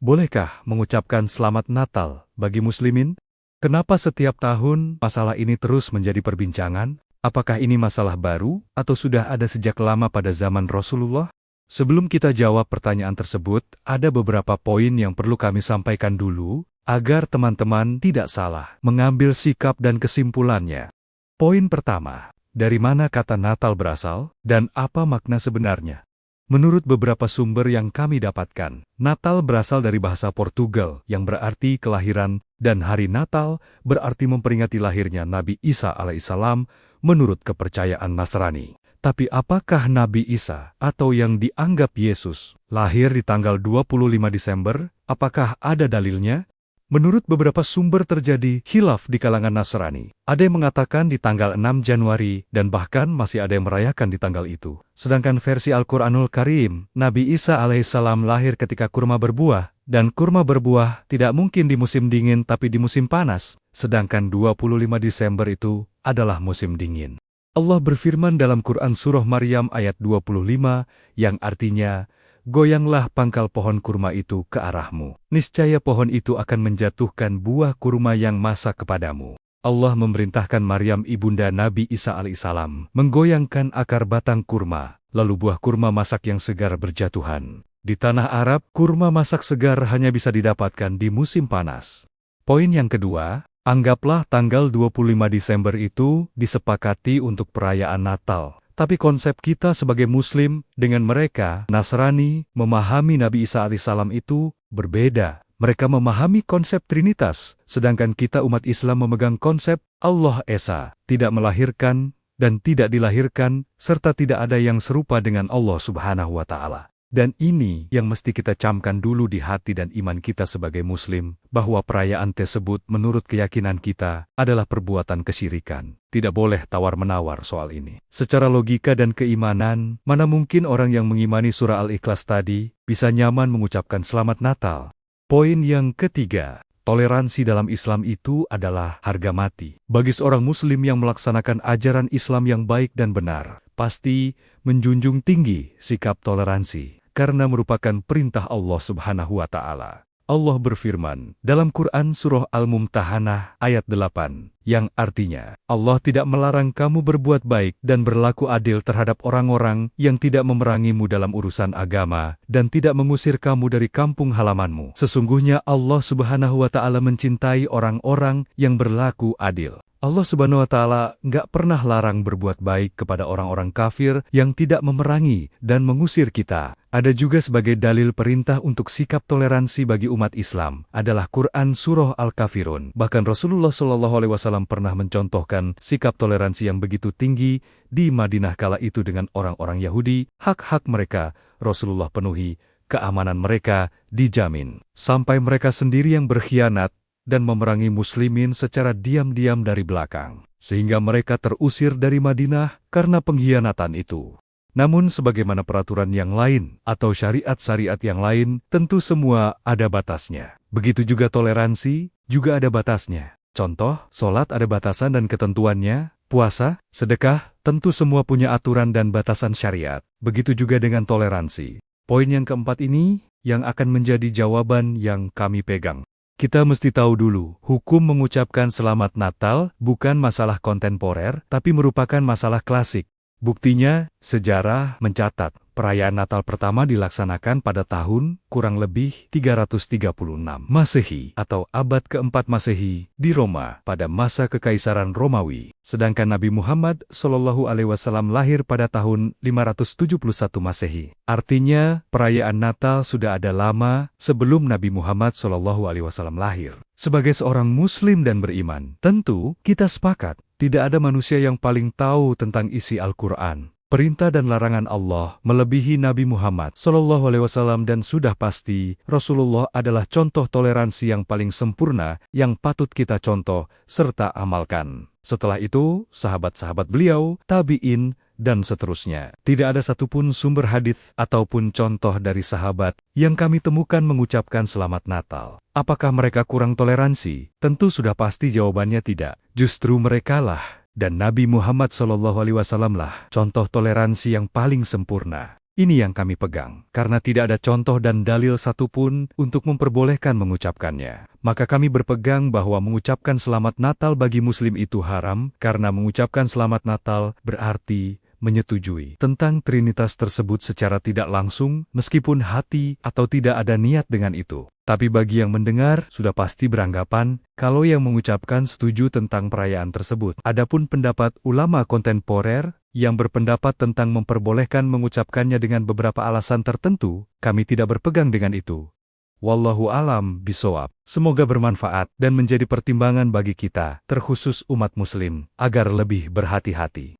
Bolehkah mengucapkan Selamat Natal bagi muslimin? Kenapa setiap tahun masalah ini terus menjadi perbincangan? Apakah ini masalah baru atau sudah ada sejak lama pada zaman Rasulullah? Sebelum kita jawab pertanyaan tersebut, ada beberapa poin yang perlu kami sampaikan dulu, agar teman-teman tidak salah mengambil sikap dan kesimpulannya. Poin pertama, dari mana kata Natal berasal, dan apa makna sebenarnya? Menurut beberapa sumber yang kami dapatkan, Natal berasal dari bahasa Portugal yang berarti kelahiran, dan hari Natal berarti memperingati lahirnya Nabi Isa alaihissalam menurut kepercayaan Nasrani. Tapi apakah Nabi Isa atau yang dianggap Yesus lahir di tanggal 25 Desember? Apakah ada dalilnya? Menurut beberapa sumber terjadi khilaf di kalangan Nasrani. Ada yang mengatakan di tanggal 6 Januari dan bahkan masih ada yang merayakan di tanggal itu. Sedangkan versi Al-Quranul Karim, Nabi Isa alaihissalam lahir ketika kurma berbuah, dan kurma berbuah tidak mungkin di musim dingin tapi di musim panas. Sedangkan 25 Desember itu adalah musim dingin. Allah berfirman dalam Quran Surah Maryam ayat 25 yang artinya, "Goyanglah pangkal pohon kurma itu ke arahmu. Niscaya pohon itu akan menjatuhkan buah kurma yang masak kepadamu." Allah memerintahkan Maryam ibunda Nabi Isa alaihissalam menggoyangkan akar batang kurma, lalu buah kurma masak yang segar berjatuhan. Di tanah Arab, kurma masak segar hanya bisa didapatkan di musim panas. Poin yang kedua, anggaplah tanggal 25 Desember itu disepakati untuk perayaan Natal. Tapi konsep kita sebagai Muslim dengan mereka, Nasrani, memahami Nabi Isa alaihissalam itu berbeda. Mereka memahami konsep Trinitas, sedangkan kita umat Islam memegang konsep Allah Esa, tidak melahirkan dan tidak dilahirkan, serta tidak ada yang serupa dengan Allah Subhanahu wa Ta'ala. Dan ini yang mesti kita camkan dulu di hati dan iman kita sebagai Muslim, bahwa perayaan tersebut menurut keyakinan kita adalah perbuatan kesyirikan. Tidak boleh tawar-menawar soal ini. Secara logika dan keimanan, mana mungkin orang yang mengimani surah Al-Ikhlas tadi bisa nyaman mengucapkan Selamat Natal? Poin yang ketiga, toleransi dalam Islam itu adalah harga mati. Bagi seorang Muslim yang melaksanakan ajaran Islam yang baik dan benar, pasti menjunjung tinggi sikap toleransi. Karena merupakan perintah Allah Subhanahu wa Ta'ala. Allah berfirman dalam Quran Surah Al-Mumtahanah ayat 8, yang artinya, Allah tidak melarang kamu berbuat baik dan berlaku adil terhadap orang-orang yang tidak memerangimu dalam urusan agama dan tidak mengusir kamu dari kampung halamanmu. Sesungguhnya Allah Subhanahu wa Ta'ala mencintai orang-orang yang berlaku adil. Allah Subhanahu wa Ta'ala nggak pernah larang berbuat baik kepada orang-orang kafir yang tidak memerangi dan mengusir kita. Ada juga sebagai dalil perintah untuk sikap toleransi bagi umat Islam adalah Quran Surah Al-Kafirun. Bahkan Rasulullah SAW pernah mencontohkan sikap toleransi yang begitu tinggi di Madinah kala itu dengan orang-orang Yahudi. Hak-hak mereka Rasulullah penuhi, keamanan mereka dijamin. Sampai mereka sendiri yang berkhianat dan memerangi muslimin secara diam-diam dari belakang, sehingga mereka terusir dari Madinah karena pengkhianatan itu. Namun sebagaimana peraturan yang lain atau syariat-syariat yang lain, tentu semua ada batasnya. Begitu juga toleransi, juga ada batasnya. Contoh, sholat ada batasan dan ketentuannya, puasa, sedekah, tentu semua punya aturan dan batasan syariat. Begitu juga dengan toleransi. Poin yang keempat ini, yang akan menjadi jawaban yang kami pegang. Kita mesti tahu dulu, hukum mengucapkan Selamat Natal bukan masalah kontemporer, tapi merupakan masalah klasik. Buktinya, sejarah mencatat, perayaan Natal pertama dilaksanakan pada tahun kurang lebih 336 Masehi atau abad keempat Masehi di Roma pada masa Kekaisaran Romawi. Sedangkan Nabi Muhammad SAW lahir pada tahun 571 Masehi. Artinya, perayaan Natal sudah ada lama sebelum Nabi Muhammad SAW lahir. Sebagai seorang Muslim dan beriman, tentu kita sepakat, tidak ada manusia yang paling tahu tentang isi Al-Quran. Perintah dan larangan Allah melebihi Nabi Muhammad SAW dan sudah pasti Rasulullah adalah contoh toleransi yang paling sempurna yang patut kita contoh serta amalkan. Setelah itu, sahabat-sahabat beliau, tabi'in, dan seterusnya. Tidak ada satupun sumber hadits ataupun contoh dari sahabat yang kami temukan mengucapkan Selamat Natal. Apakah mereka kurang toleransi? Tentu sudah pasti jawabannya tidak. Justru merekalah dan Nabi Muhammad SAW lah contoh toleransi yang paling sempurna. Ini yang kami pegang, karena tidak ada contoh dan dalil satupun untuk memperbolehkan mengucapkannya. Maka kami berpegang bahwa mengucapkan Selamat Natal bagi Muslim itu haram, karena mengucapkan Selamat Natal berarti menyetujui tentang Trinitas tersebut secara tidak langsung, meskipun hati atau tidak ada niat dengan itu. Tapi bagi yang mendengar, sudah pasti beranggapan kalau yang mengucapkan setuju tentang perayaan tersebut. Adapun pendapat ulama kontemporer yang berpendapat tentang memperbolehkan mengucapkannya dengan beberapa alasan tertentu, kami tidak berpegang dengan itu. Wallahu alam bisawab. Semoga bermanfaat dan menjadi pertimbangan bagi kita, terkhusus umat muslim, agar lebih berhati-hati.